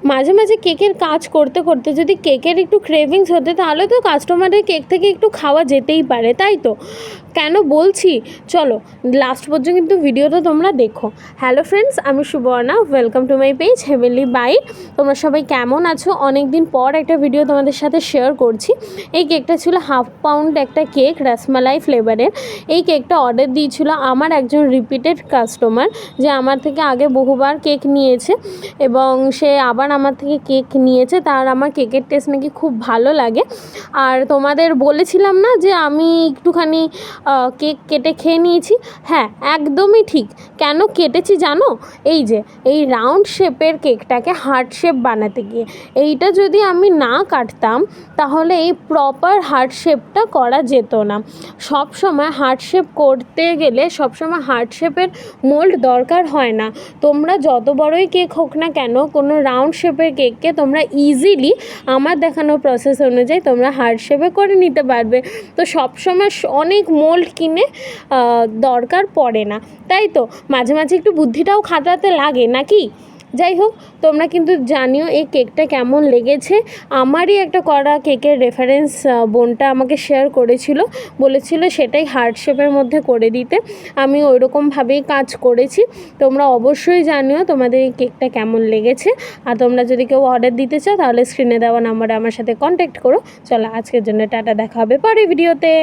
মাঝে মাঝে কেকের কাজ করতে করতে যদি কেকের একটু ক্রেভিংস হতে, তাহলে তো কাস্টমারের কেক থেকে একটু খাওয়া যেতেই পারে, তাই তো? কেন বলছি, চলো লাস্ট পর্যন্ত কিন্তু ভিডিওটা তোমরা দেখো। হ্যালো ফ্রেন্ডস, আমি Subarna, welcome to my page heavenly bite. তোমরা সবাই কেমন আছো? অনেক দিন পর একটা ভিডিও তোমাদের সাথে শেয়ার করছি। এই কেকটা ছিল 1/2 পাউন্ড একটা কেক, রসমালাই ফ্লেভারের। এই কেকটা অর্ডার দিয়েছিল আমার একজন রিপিটেড কাস্টমার, যে আমার থেকে আগে বহুবার কেক নিয়েছে এবং সে আবার আমার থেকে কেক নিয়েছে। তার আমার কেকের টেস্ট নাকি খুব ভালো লাগে। আর তোমাদের বলেছিলাম না যে আমি একটুখানি কেক কেটে খেয়ে নিয়েছি? হ্যাঁ, একদমই ঠিক। কেন কেটেছি জানো? এই রাউন্ড শেপের কেকটাকে হার্ট শেপ বানাতে গিয়ে এইটা যদি আমি না কাটতাম, তাহলে এই প্রপার হার্ট শেপটা করা যেত না। সব সময় হার্ট শেপ করতে গেলে সবসময় হার্ট শেপের মোল্ড দরকার হয় না। তোমরা যত বড়ই কেক হোক না কেন, কোনো রাউন্ড শেপের কেককে তোমরা ইজিলি আমার দেখানো প্রসেস অনুযায়ী তোমরা হার্ট শেপে করে নিতে পারবে। তো সবসময় অনেক মোল্ড কিনে দরকার পড়ে না, তাই তো? মাঝে মাঝে একটু বুদ্ধিটাও খাটাতে লাগে নাকি? যাই হোক, তোমরা কিন্তু জানিও এই কেকটা কেমন লেগেছে। আমারই একটা করা কেকের রেফারেন্স বোনটা আমাকে শেয়ার করেছিল, বলেছিল সেটাই হার্ট শেপের মধ্যে করে দিতে। আমি ওইরকমভাবেই কাজ করেছি। তোমরা অবশ্যই জানিও তোমাদের এই কেকটা কেমন লেগেছে। আর তোমরা যদি কেউ অর্ডার দিতে চাও, তাহলে স্ক্রিনে দেওয়া নাম্বারে আমার সাথে কন্ট্যাক্ট করো। চলো আজকের জন্য টাটা, দেখা হবে পরের ভিডিওতে।